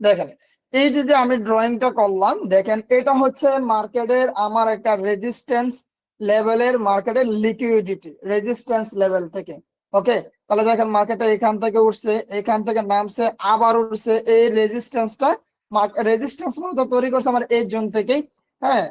দেখেন এই যে যে আমি ড্রয়িংটা করলাম, দেখেন এটা হচ্ছে মার্কেটের আমার একটা রেজিস্ট্যান্স লেভেলের, মার্কেটের লিকুইডিটি রেজিস্ট্যান্স লেভেল থেকে। ওকে, তাহলে দেখেন মার্কেটটা এখান থেকে উঠছে, এখান থেকে নামছে, আবার উঠছে, এই রেজিস্ট্যান্সটা, রেজিস্ট্যান্স মূলত তৈরি করছে আমার এই জোন থেকেই। হ্যাঁ,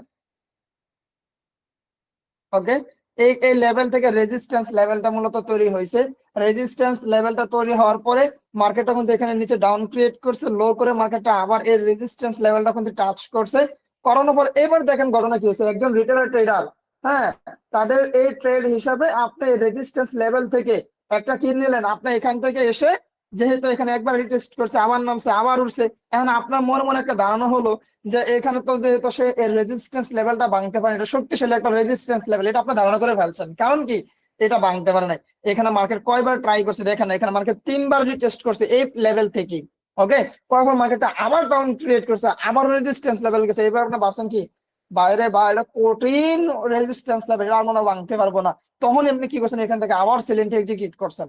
ওকে, এই এই লেভেল থেকে রেজিস্ট্যান্স লেভেলটা মূলত তৈরি হয়েছে। রেজিস্ট্যান্স লেভেলটা তৈরি হওয়ার পরে মার্কেটটা কিন্তু এখানে নিচে ডাউন ক্রিয়েট করছে, লো করে মার্কেটটা আবার এই রেজিস্ট্যান্স লেভেলটা কিন্তু টাচ করছে, করানোর পর এবার দেখেন ঘটনা কি হচ্ছে, একজন রিটেলার ট্রেডার, হ্যাঁ, তাদের এই ট্রেড হিসাবে আপনি রেজিস্ট্যান্স লেভেল থেকে একটা কিনে নিলেন, আপনি এখান থেকে এসে যেহেতু এখানে একবার রিটেস্ট করছে, আবার নামছে, আবার উঠছে, এখন আপনার মনে মনে একটা ধারণা হলো যে এখানে তো যেহেতু সে এর রেজিস্ট্যান্স লেভেলটা ভাঙতে পারে, এটা শক্তিশালী একটা রেজিস্ট্যান্স লেভেল, এটা আপনি ধারণা করে ফেলছেন, কারণ কি এটা ভাঙতে পারে নাই। এখানে মার্কেট কয়বার ট্রাই করছে দেখেন, এখানে মার্কেট 3বার রিটেস্ট করছে এই লেভেল থেকে। ওকে, কয়বার মার্কেটটা আবার ডাউন ক্রিয়েট করছে, আবার রেজিস্ট্যান্স লেভেল গেছে, এবার আপনি ভাবছেন কি বাইরে বা এটা কঠিন রেজিস্ট্যান্স লেভেল, এটা আর মনে হয় ভাঙতে পারবো না, তখন এমনি কি করছেন, এখান থেকে আবার সেলিংটা এক্সিকিউট করছেন।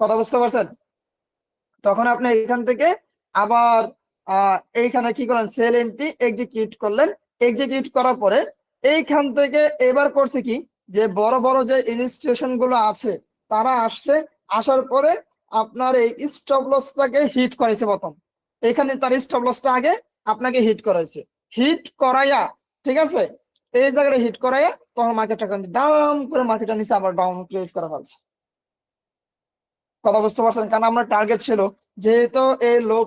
কথা বুঝতে পারছেন? তখন আপনি এখান থেকে আবার এইখানে কি করলেন, সেল এন্ট্রি এক্সিকিউট করলেন। এক্সিকিউট করার পরে এইখান থেকে এবার করছে কি, যে বড় বড় যে ইনস্টিটিউশন গুলো আছে তারা আসছে, আসার পরে আপনার এই স্টপ লসটাকে হিট করেছে প্রথম, এখানে তার স্টপ লসটা আগে আপনাকে হিট করাইছে, হিট করাইয়া, ঠিক আছে, এই জায়গাটা হিট করাইয়া তখন মার্কেটটা কিন্তু দাম করে মার্কেটটা নিচে আবার ডাউন ক্রিয়েট করা হচ্ছে। কথা বুঝতে পারছেন? কারণ আমরা টার্গেট ছিল যেহেতু এই লো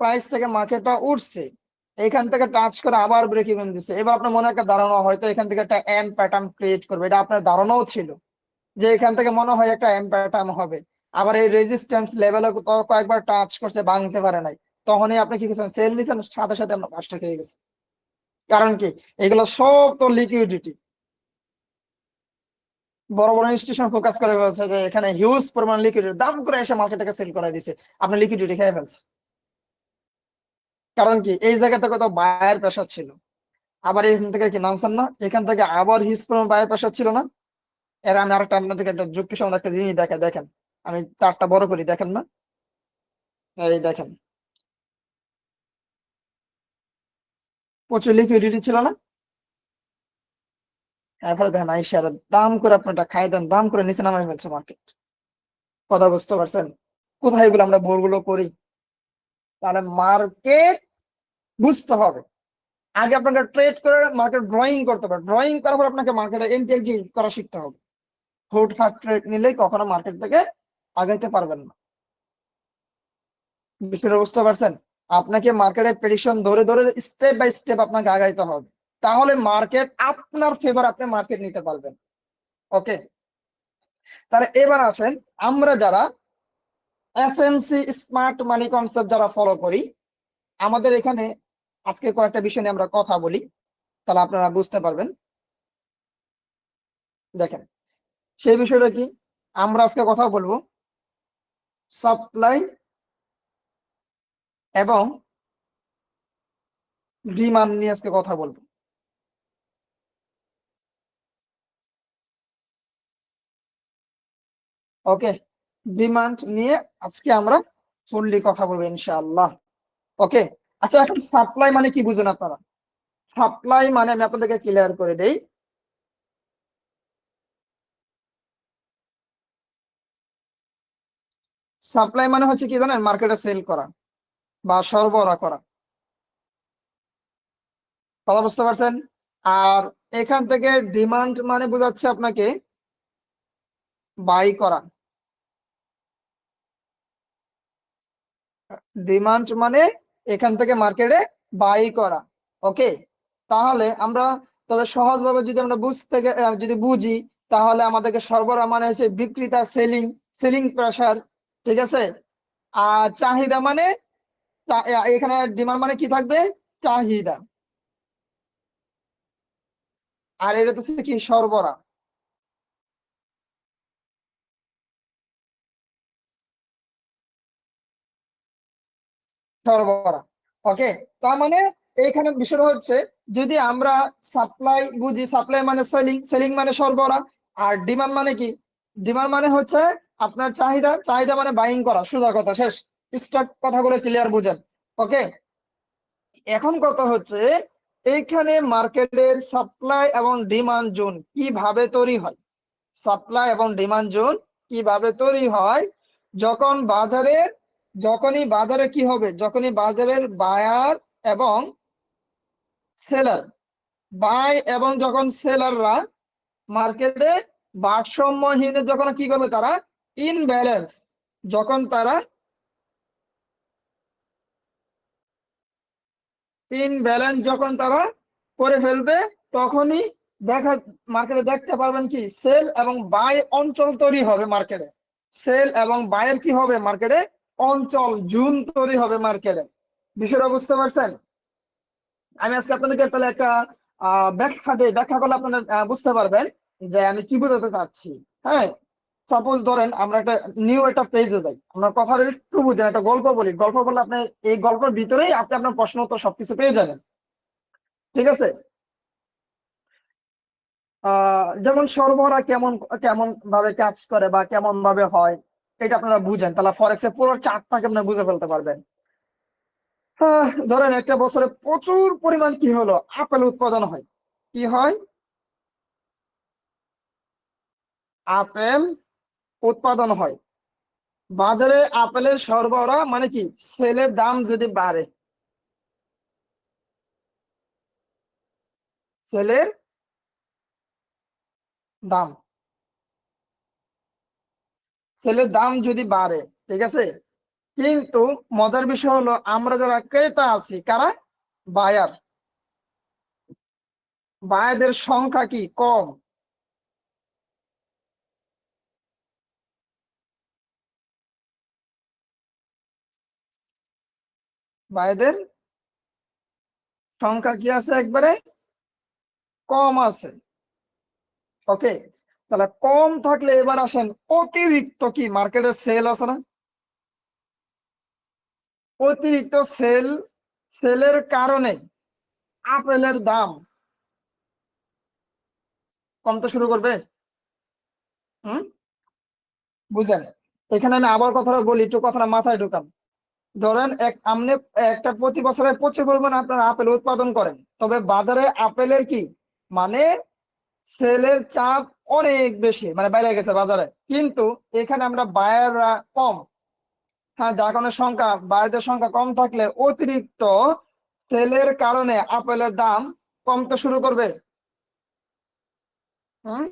প্রাইস থেকে মার্কেটটা উঠছে, এখান থেকে টাচ করে আবার ব্রেক ইভেন দিচ্ছে, এবার আপনার মনে একটা ধারণা হয়তো এখান থেকে একটা এম প্যাটার্ন ক্রিয়েট করবে, এটা আপনার ধারণাও ছিল যে এখান থেকে মনে হয় একটা এম প্যাটার্ন হবে। আবার এই রেজিস্ট্যান্স লেভেলে কয়েকবার টাচ করছে, ভাঙতে পারে নাই, তখনই আপনি কি করছেন, সেল নিছেন, সাথে সাথে আপনার পাঁচটা খেয়ে গেছে। কারণ কি, এগুলো সব তো লিকুইডিটি, বড় বড় ইনস্টিটিউশন ফোকাস করে বলছে যে এখানে হিউজ পরিমাণ লিকুইডিটি, দাম করে এসে মার্কেটটাকে সেল করে দিছে, আপনি লিকুইডিটি খেয়ে ফেলছে। কারণ কি, এই জায়গা থেকে তো বায়ার প্রেসার ছিল, আবার এখান থেকে কি নামছেন না, এখান থেকে আবার হিউজ পরিমাণ বায়ার প্রেসার ছিল না। এর আমি আরেকটা আপনাদেরকে একটা যুক্তিসঙ্গত একটা জিনিস দেখেন, আমি চারটা বড় করি, দেখেন না, এই দেখেন, প্রচুর লিকুইডিটি ছিল না, এরপরে দেখেন আইসার দাম করে আপনারটা খাই দেন, দাম করে নিচে নামাই ফেলছে মার্কেট। কথা বুঝতে পারছেন কোথায় এগুলো আমরা ভুলগুলো করি? তাহলে মার্কেট বুঝতে হবে, আগে আপনাকে ট্রেড করে মার্কেট ড্রয়িং করতে হবে, ড্রয়িং করার পর আপনাকে মার্কেটে এন্ট্রি এক্সিট করা শিখতে হবে। হুটহাট ট্রেড নিলেই কখনো মার্কেট থেকে আগাইতে পারবেন না। বিষয়টা বুঝতে পারছেন? আপনাকে মার্কেটের প্রেডিকশন ধরে ধরে স্টেপ বাই স্টেপ আপনাকে আগাইতে হবে, তাহলে মার্কেট আপনার ফেভার, আপনি মার্কেট নিতে পারবেন। ওকে, তাহলে এবার আসেন, আমরা যারা এসএমসি স্মার্ট মানি কনসেপ্ট যারা ফলো করি, আমাদের এখানে আজকে কয়েকটা বিষয় নিয়ে আমরা কথা বলি, তাহলে আপনারা বুঝতে পারবেন। দেখেন সেই বিষয়টা কি, আমরা আজকে কথা বলবো সাপ্লাই এবং ডিমান্ড নিয়ে আজকে কথা বলবো। ওকে, ডিমান্ড নিয়ে আজকে আমরা ফুললি কথা বলবো ইনশাআল্লাহ। ওকে, আচ্ছা এখন সাপ্লাই মানে কি বুঝেন আপনারা? সাপ্লাই মানে আমি আপনাদেরকে ক্লিয়ার করে দেই। সাপ্লাই মানে হচ্ছে কি জানেন, মার্কেটে সেল করা বা সরবরাহ করা। কথা বুঝতে পারছেন? আর এখান থেকে ডিমান্ড মানে বোঝাচ্ছে আপনাকে বাই করা। ডিমান্ড মানে এখান থেকে মার্কেটে বাই করা। ওকে, তাহলে আমরা তবে সহজভাবে যদি আমরা বুঝতে যদি বুঝি, তাহলে আমাদেরকে সরবরাহ মানে হচ্ছে বিক্রেতা, সেলিং, সেলিং প্রেসার। ঠিক আছে। আর চাহিদা মানে এখানে ডিমান্ড মানে কি থাকবে? চাহিদা। আর এটা তো হচ্ছে কি সরবরাহ। সরবরাহ। ওকে, তার মানে এইখানে বিষয়টা হচ্ছে, যদি আমরা সাপ্লাই বুঝি, সাপ্লাই মানে সেলিং, সেলিং মানে সরবরাহ। আর ডিমান্ড মানে কি? ডিমান্ড মানে হচ্ছে আপনার চাহিদা, চাহিদা মানে বাইং করা। সোজা কথা, শেষ। স্টার্ট কথাগুলো ক্লিয়ার বুঝেন। ওকে, এখন কথা হচ্ছে এইখানে মার্কেটের সাপ্লাই এবং ডিমান্ড জোন কিভাবে তৈরি হয়। সাপ্লাই এবং ডিমান্ড জোন কিভাবে তৈরি হয়? যখন বাজারে, যখনই বাজারে কি হবে, যখনই বাজারের বায়ার এবং সেলার, বাই এবং যখন সেলাররা মার্কেটে ভারসাম্যহীন, যখন কি করবে তারা, ইনব্যালেন্স, যখন তারা ইনব্যালেন্স যখন তারা করে ফেলবে, তখনই দেখা, মার্কেটে দেখতে পারবেন কি সেল এবং বাই অঞ্চল তৈরি হবে মার্কেটে। সেল এবং বায়ের কি হবে মার্কেটে, অঞ্চল জুন তৈরি হবে মার্কেটে। বিষয়টা বুঝতে পারছেন? আমি আজকে আপনাদেরকে তাহলে একটা ব্যাখ্যা দিই, ব্যাখ্যা করলে আপনারা বুঝতে পারবেন যে আমি কি বোঝাতে চাচ্ছি। হ্যাঁ, সাপোজ ধরেন আমরা একটা নিউ একটা পেজে যাই, আমরা কথাটা একটু বুঝেন, একটা গল্প বলি, গল্প বললে আপনি এই গল্পের ভিতরেই আপনি আপনার প্রশ্ন উত্তর সবকিছু পেয়ে যাবেন। ঠিক আছে। যেমন সরবরাহ কেমন কেমন ভাবে কাজ করে বা কেমন ভাবে হয়, এটা আপনারা বুঝেন, তাহলে ফরেক্স এর পুরো চার্টটাকে আপনি বুঝে ফেলতে পারবেন। ধরেন একটা বছরে প্রচুর পরিমাণ কি হলো, আপেল উৎপাদন হয়। কি হয়? আপেল উৎপাদন হয়। বাজারে আপেলের সরবরাহ মানে কি, সেলের দাম যদি বাড়ে, সেলের দাম, সেলের দাম যদি বাড়ে, ঠিক আছে। কিন্তু মজার বিষয় হলো আমরা যারা ক্রেতা আছি, কারা? বায়ার। বায়ারদের সংখ্যা কি কম। বায়ারদের সংখ্যা কি আছে, একবারে কম আছে। ওকে, তাহলে কম থাকলে এবার আসেন, অতিরিক্ত কি মার্কেটের সেল আছে না? অতিরিক্ত সেল, সেলের কারণে আপেলের দাম কমতে শুরু করবে। হুম, বুঝেন? এখানে আমি আবার কথাটা বলি, একটু কথাটা মাথায় ঢুকান। ধরেন আপনি একটা প্রতি বছরে প্রচুর পরিমাণে আপনার আপেল উৎপাদন করেন, তবে বাজারে আপেলের কি মানে সেলের চাপ অনেক বেশি, মানে বাইরে গেছে বাজারে, কিন্তু এখানে আমরা বায়াররা কম। হ্যাঁ, যার কারণে সংখ্যা, বায়ারদের সংখ্যা কম থাকলে অতিরিক্ত সেলের কারণে আপেলের দাম কমতে শুরু করবে। হুম,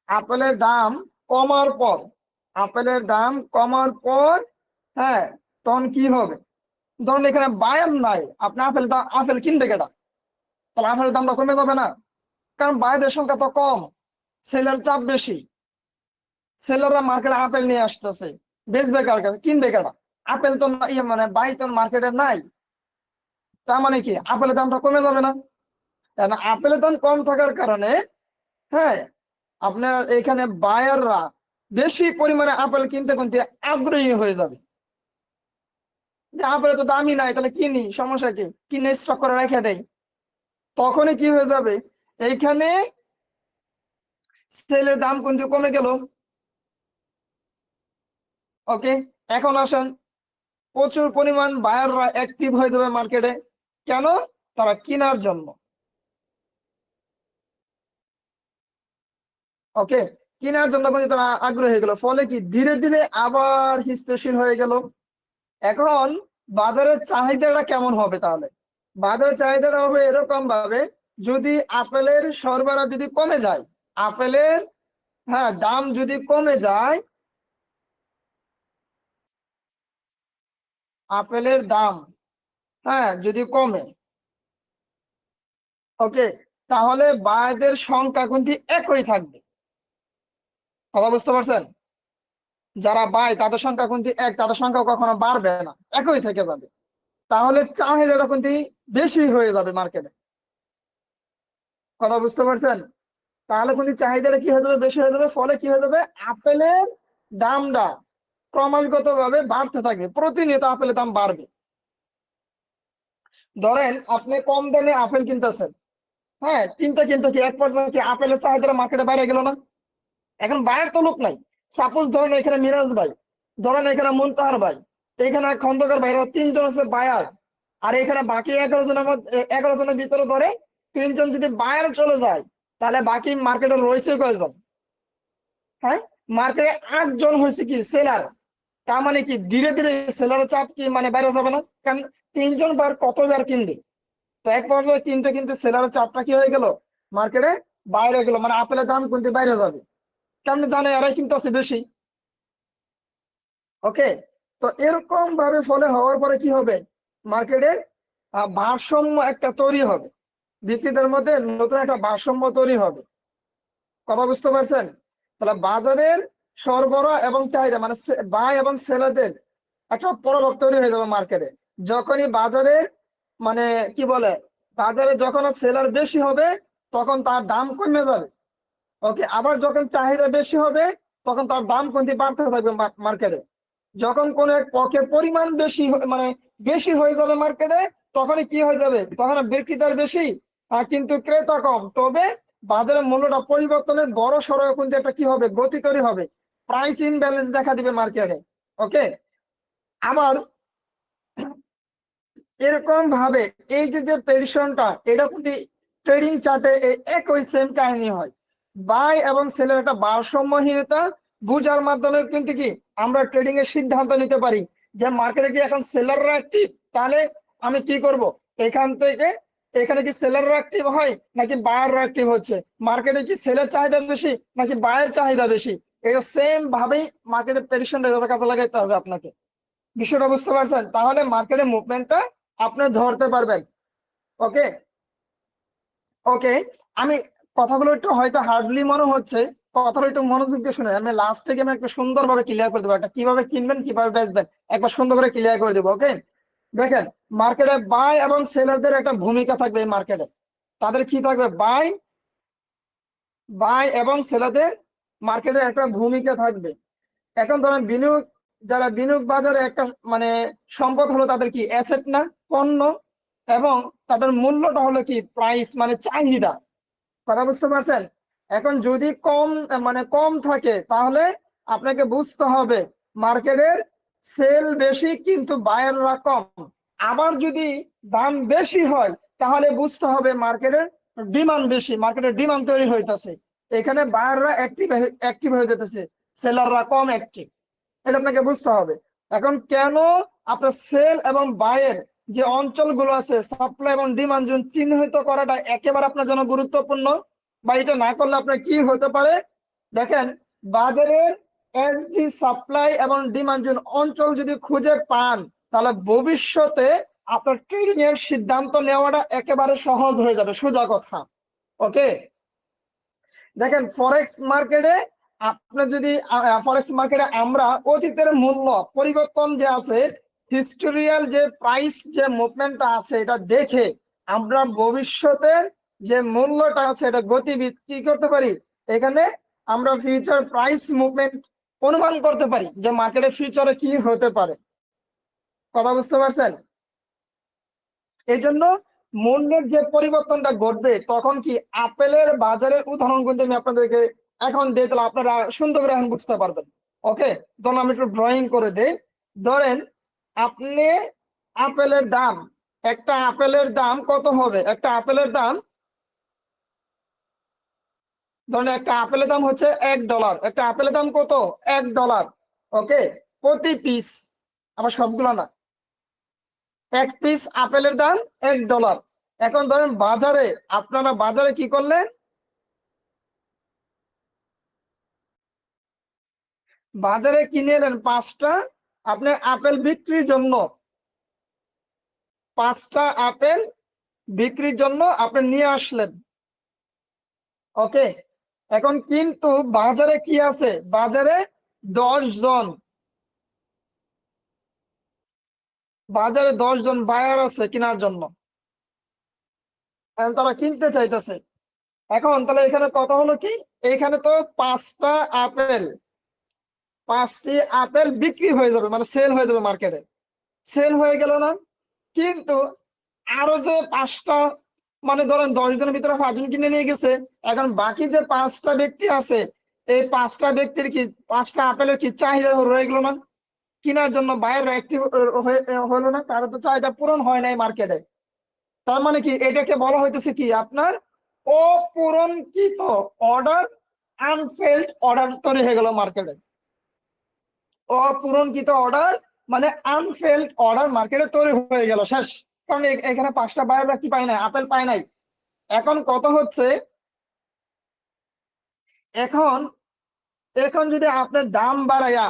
আপেলের দাম কমার পর, আপেলের দাম কমার পর, হ্যাঁ, তখন কি হবে? ধরুন এখানে বায়ার নাই, আপনি আপেল আপেল কিনবে কেটা? তাহলে আপেলের দামটা কমে যাবে না? কারণ বায়ারদের সংখ্যা তো কম, সেলের চাপ বেশি। সেলররা মার্কেটে আপেল নিয়ে আসতেছে, বেচবে কার কাছে, কিনবে কেটা? আপেল তো মানে বাই তো মার্কেটে নাই। তার মানে কি আপেলের দামটা কমে যাবে না? কারণ আপেলের দাম কম থাকার কারণে, হ্যাঁ, আপনার এখানে বায়াররা বেশি পরিমাণে আপেল কিনতে কিনতে আগ্রহী হয়ে যাবে। যে আপেল তো দামই নাই, তাহলে কিনি, সমস্যা কি, কিনে স্টক করে রেখে দেয়। তখনই কি হয়ে যাবে, এইখানে সেলের দাম কিন্তু কমে গেল। ওকে, এখন আসেন, প্রচুর পরিমাণ বায়াররা অ্যাক্টিভ হয়ে যাবে মার্কেটে। কেন? তারা কেনার জন্য। ওকে, কেনার জন্য কিন্তু তারা আগ্রহী হয়ে গেল, ফলে কি ধীরে ধীরে আবার স্থিতিশীল হয়ে গেল। এখন বাজারের চাহিদাটা কেমন হবে তাহলে? বাজারের চাহিদাটা হবে এরকম ভাবে, যদি আপেলের সরবরাহ যদি কমে যায়, আপেলের, হ্যাঁ, দাম যদি কমে যায়, আপেলের দাম, হ্যাঁ, যদি কমে, ওকে, তাহলে বায়দের সংখ্যা কিন্তু একই থাকবে। কথা বুঝতে পারছেন? যারা বায় তাদের সংখ্যা কিন্তু এক, তাদের সংখ্যা কখনো বাড়বে না, একই থেকে যাবে। তাহলে চাহিদাটা কিন্তু বেশি হয়ে যাবে মার্কেটে। কথা বুঝতে পারছেন? তাহলে কিন্তু চাহিদাটা কি হয়ে যাবে, বেশি হয়ে যাবে, ফলে কি হয়ে যাবে, আপেলের দামটা ক্রমাগত ভাবে বাড়তে থাকবে, প্রতিনিয়ত আপেলের দাম বাড়বে। ধরেন আপনি কম দামে আপেল কিনতেছেন, হ্যাঁ, চিন্তা কিন্তু কি এক পর্যায়ে কি আপেলের চাহিদা মার্কেটে বাইরে গেল না? এখন বাইরের তো লোক নাই। সাপোজ ধরেন এখানে মিরাজ ভাই, ধরেন এখানে মুনতাহার ভাই, এখানে খন্দকার ভাই, তিনজন আছে বায়ার। আর এখানে বাকি 11 জনের মধ্যে, 11 জনের ভিতরে ধরে তিনজন যদি বায়ার চলে যায়, তাহলে বাকি মার্কেটে রয়েছে কয়জন? হ্যাঁ, মার্কেটে 8 জন হয়েছে কি সেলার। তার মানে কি ধীরে ধীরে সেলারের চাপ কি মানে বাইরে যাবে না? কারণ তিনজন বার কতবার কিনবে, তো এক পর্যায়ে কিনতে কিনতে সেলারের চাপটা কি হয়ে গেল, মার্কেটে বাইরে গেল, মানে আপেলের দাম কিন্তু বাইরে যাবে, কারণ জানে এরাই কিন্তু আছে বেশি। ওকে, তো এরকম ভাবে ফলে হওয়ার পরে কি হবে, মার্কেটে ভারসাম্য একটা তৈরি হবে, বিক্রেতার মধ্যে নতুন একটা ভারসাম্য তৈরি হবে। কথা বুঝতে পারছেন? তাহলে বাজারের সরবরাহ এবং চাহিদা মানে বাই এবং সেলারদের একটা প্রভাব তৈরি হয়ে যাবে মার্কেটে। যখনই বাজারের মানে কি বলে, বাজারে যখন সেলার বেশি হবে, তখন তার দাম কমে যাবে। ওকে, আবার যখন চাহিদা বেশি হবে, তখন তার দাম কিন্তু বাড়তে থাকবে মার্কেটে। যখন কোন এক পকের পরিমাণ বেশি মানে বেশি হয়ে যাবে মার্কেটে, তখনই কি হয়ে যাবে, তখন বিক্রেতার বেশি আর কিন্তু ক্রেতা কম, তবে বাজারের মূল্যটা পরিবর্তনের বড় সড়ক কিন্তু একটা কি হবে, গতি তৈরি হবে, প্রাইস ইনব্যালেন্স দেখা দিবে মার্কেটে। ওকে, আবার এরকম ভাবে এই যে যে পেরিশনটা, এটা কিন্তু ট্রেডিং চার্টে একই সেম কাহিনী হয়। বাই এবং সেলের একটা ভারসাম্যহীনতা বুঝার মাধ্যমে কিন্তু কি আমরা ট্রেডিং এর সিদ্ধান্ত নিতে পারি যে মার্কেটে কি এখন সেলাররা অ্যাক্টিভ, তাহলে আমি কি করব, এখান থেকে এখানে কি সেলাররা অ্যাক্টিভ হয় নাকি বায়াররা অ্যাক্টিভ হচ্ছে, মার্কেটে কি সেলের চাহিদা বেশি নাকি বায়ের চাহিদা বেশি। এটা সেম ভাবেই মার্কেটের প্রেডিকশনটা কাজে লাগাইতে হবে আপনাকে। বিষয়টা বুঝতে পারছেন? তাহলে মার্কেটের মুভমেন্টটা আপনি ধরতে পারবেন। ওকে, ওকে, আমি কথাগুলো একটু হয়তো হার্ডলি মনে হচ্ছে, কথাগুলো একটু মনোযোগ দিয়ে শুনে আমি লাস্ট থেকে আমি একটা সুন্দরভাবে ক্লিয়ার করে দেবো, একটা কিভাবে কিনবেন কিভাবে বেচবেন একবার সুন্দর করে ক্লিয়ার করে দেবো। ওকে, দেখেন, মার্কেটে বাই এবং সেলারদের একটা ভূমিকা থাকবে এই মার্কেটে। তাদের কি থাকবে, বাই বাই এবং সেলারদের মার্কেটে একটা ভূমিকা থাকবে। এখন ধরেন বিনিয়োগ, যারা বিনিয়োগ বাজারে একটা মানে সম্পদ হলো তাদের কি অ্যাসেট না পণ্য, এবং তাদের মূল্যটা হলো কি প্রাইস মানে চাহিদা। কথা বুঝতে পারছেন? এখন যদি কম মানে কম থাকে, তাহলে আপনাকে বুঝতে হবে মার্কেটের সেল বেশি কিন্তু বায়াররা কম। আবার যদি দাম বেশি হয়, তাহলে বুঝতে হবে মার্কেটের ডিমান্ড বেশি, মার্কেটের ডিমান্ড তৈরি হইতেছে, এখানে বায়াররা অ্যাক্টিভ অ্যাক্টিভ হয়ে যেতেছে, সেলাররা কম অ্যাক্টিভ। এটা আপনাকে বুঝতে হবে। এখন কেন আপনার সেল এবং বায়ের যে অঞ্চলগুলো আছে, সাপ্লাই এবং ডিমান্ড জোন চিহ্নিত করাটা একেবারে আপনার জন্য গুরুত্বপূর্ণ, বা এটা না করলে আপনার কি হতে পারে, দেখেন, বাজারের এসডি সাপ্লাই এবং ডিমান্ড জোন অঞ্চল যদি খুঁজে পান, তাহলে ভবিষ্যতে আপনার ট্রেডিং এর সিদ্ধান্ত নেওয়াটা একেবারে সহজ হয়ে যাবে, সোজা কথা। ওকে, দেখেন, ফরেক্স মার্কেটে আপনি যদি ফরেক্স মার্কেটে আমরা অতীতের মূল্য পরিবর্তন যে আছে, হিস্টোরিয়াল যে প্রাইস যে মুভমেন্টটা আছে, এটা দেখে আমরা ভবিষ্যতের যে মূল্যটা আছে এটা গতিবিধি কি করতে পারি, এখানে আমরা ফিউচার প্রাইস মুভমেন্ট অনুমান করতে পারি যে মার্কেটে ফিউচারে কি হতে পারে। কথা বুঝতে পারছেন? এই জন্য মূল্যের যে পরিবর্তনটা ঘটবে, তখন কি আপেলের বাজারের উদাহরণ কিন্তু আমি আপনাদেরকে এখন দিয়ে দিলাম, আপনারা সুন্দর করে এখন বুঝতে পারবেন। ওকে, ধরুন আমি একটু ড্রয়িং করে দেই। ধরেন আপনি আপেলের দাম, একটা আপেলের দাম কত হবে? একটা আপেলের দাম, ধরেন একটা আপেলের দাম হচ্ছে $1। একটা আপেলের দাম কত? $1। ওকে, প্রতি পিস, আবার সবগুলো না, এক পিস আপেলের দাম $1। এখন ধরেন বাজারে, আপনারা বাজারে কি করলেন? বাজারে কিনে এলেন 5টা, আপনি আপেল বিক্রির জন্য, 5টা আপেল বিক্রির জন্য আপনি নিয়ে আসলেন। ওকে, এখন কিন্তু বাজারে কি আছে? বাজারে 10 জন, বাজারে 10 জন বায়ার আছে কেনার জন্য, and তারা কিনতে চাইতেছে। এখন তাহলে এখানে কথা হলো কি, এখানে তো 5টা আপেল, 5টি আপেল বিক্রি হয়ে যাবে, মানে সেল হয়ে যাবে মার্কেটে, সেল হয়ে গেল না? কিন্তু আরো যে 5টা, মানে ধরেন 10 জনের ভিতরে 5 জন কিনে নিয়ে গেছে, এখন বাকি যে 5টা ব্যক্তি আছে, এই 5টা ব্যক্তির কি 5টা আপেলের কি চাহিদা রয়ে গেল না? কেনার জন্য বাইরে অ্যাক্টিভ হলো না, তার তো চাহিদা পূরণ হয় নাই মার্কেটে। তার মানে কি, এটাকে বলা হইতেছে কি আপনার অপূরণকৃত অর্ডার, আনফিল্ড অর্ডার তৈরি হয়ে গেল মার্কেটে। অপূরণকৃত অর্ডার মানে আনফিল্ড অর্ডার মার্কেটে তৈরি হয়ে গেল, শেষ। কারণ এখানে 5টা বায়াররা কি পায় নাই? আপেল পায় নাই। এখন কথা হচ্ছে, এখন এখন যদি আপনার দাম বাড়াইয়া,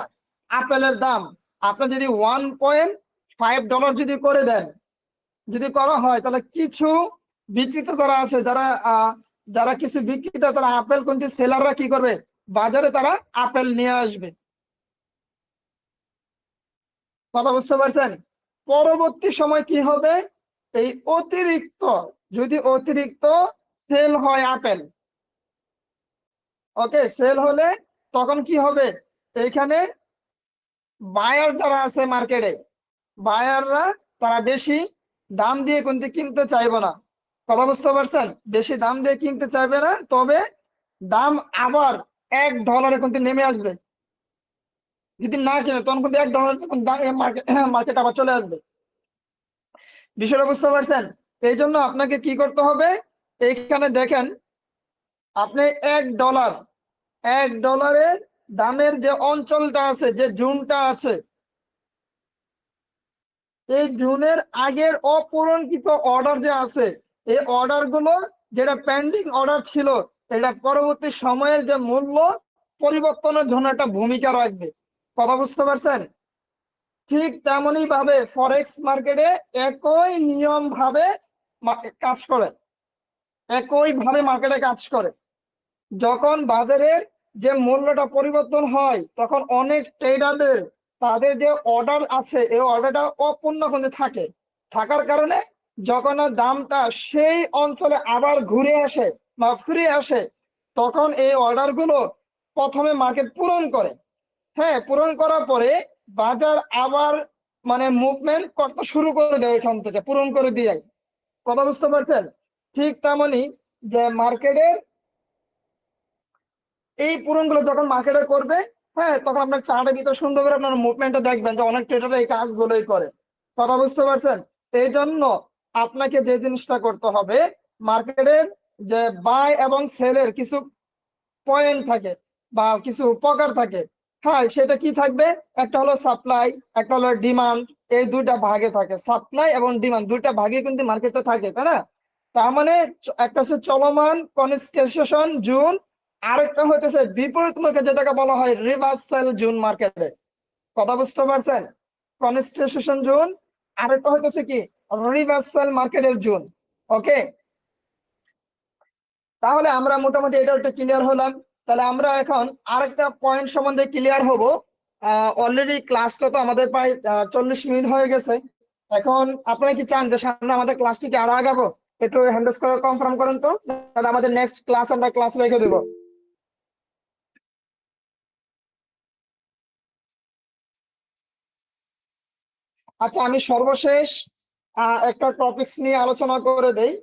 আপেলের দাম আপনি যদি $1.5 যদি করে দেন, যদি করা হয়, তাহলে কিছু বিক্রেতা যারা আছে, যারা যারা কিছু বিক্রেতা, তারা আপেল কিন্তু সেলাররা কি করবে? বাজারে তারা আপেল নিয়ে আসবে। কথা বুঝতে পারছেন? পরবর্তী সময় কি হবে? এই অতিরিক্ত, যদি অতিরিক্ত সেল হয় আপেল, ওকে, সেল হলে তখন কি হবে? এইখানে বায়ার যারা আছে মার্কেটে, বায়াররা তারা বেশি দাম দিয়ে কিন্তু কিনতে চাইবে না। কথা বুঝতে পারছেন? বেশি দাম দিয়ে কিনতে চাইবে না, তবে দাম আবার $1 কিন্তু নেমে আসবে। যদি না কিনে তখন কিন্তু $1 মার্কেট মার্কেট আবার চলে আসবে। বিষয়টা বুঝতে পারছেন? এই জন্য আপনাকে কি করতে হবে? এইখানে দেখেন, আপনি $1, $1 দামের যে অঞ্চলটা আছে, যে জোনটা আছে, এই জুনের আগের অপূরণকৃত অর্ডার যে আছে, এই অর্ডার গুলো, যেটা পেন্ডিং অর্ডার ছিল, এটা পরবর্তী সময়ের যে মূল্য পরিবর্তনের জন্য একটা ভূমিকা রাখবে। কথা বুঝতে পারছেন? ঠিক তেমনই ভাবে ফরেক্স মার্কেটে একই নিয়ম ভাবে কাজ করে, একই ভাবে মার্কেটে কাজ করে। যখন বাজারের যে মূল্যটা পরিবর্তন হয়, তখন অনেক ট্রেডারদের, তাদের যে অর্ডার আছে, এই অর্ডারটা অপূর্ণ কিন্তু থাকে, থাকার কারণে যখন আর দামটা সেই অঞ্চলে আবার ঘুরে আসে বা ফিরে আসে, তখন এই অর্ডার গুলো প্রথমে মার্কেট পূরণ করে। হ্যাঁ, পূরণ করার পরে বাজার আবার মানে মুভমেন্ট করতে শুরু করে দেয়, এখান থেকে পূরণ করে দিয়ে। কথা বুঝতে পারছেন? ঠিক তেমনি যে মার্কেটে এই পূরণগুলো যখন মার্কেটে করবে, হ্যাঁ, তখন আপনার চার্টের ভিতর সুন্দর করে আপনার মুভমেন্টটা দেখবেন যে অনেক ট্রেডার এই কাজগুলোই করে। কথা বুঝতে পারছেন? এই জন্য আপনাকে যে জিনিসটা করতে হবে, মার্কেটের যে বাই এবং সেলের কিছু পয়েন্ট থাকে বা কিছু প্রকার থাকে। হ্যাঁ, সেটা কি থাকবে? একটা হলো সাপ্লাই, একটা হলো ডিমান্ড। এই দুইটা ভাগে থাকে, সাপ্লাই এবং ডিমান্ড, দুইটা ভাগে কিন্তু মার্কেটে থাকে, তাই না? তার মানে একটা হচ্ছে চলমান কনস্টেলেশন জোন, আরেকটা হইতেছে বিপরীতমুখী, যেটাকে বলা হয় রিভার্সাল জোন মার্কেটে। কথা বুঝতে পারছেন? কনস্টেলেশন জোন, আরেকটা হইতেছে কি রিভার্সাল মার্কেটের জোন। ওকে, তাহলে আমরা মোটামুটি এটা একটু ক্লিয়ার হলাম। তাহলে আমরা এখন আরেকটা পয়েন্ট সম্বন্ধে ক্লিয়ার হব। অলরেডি ক্লাসটা তো আমাদের প্রায় 40 মিনিট হয়ে গেছে। এখন আপনারা কি চান যে সামনে আমাদের ক্লাসটিকে আরো আগাবো? একটু হ্যান্ডেস করে কনফার্ম করেন তো, তাহলে আমাদের নেক্সট ক্লাস আমরা ক্লাস রেখে দেবো। আচ্ছা, আমি সর্বশেষ একটা টপিকস নিয়ে আলোচনা করে দেই।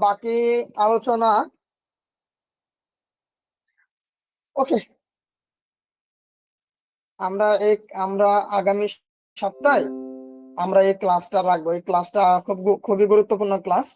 বাকি আলোচনা ওকে, আমরা আগামী সপ্তাহে আমরা এই ক্লাসটা রাখবো। এই ক্লাসটা খুবই গুরুত্বপূর্ণ ক্লাস।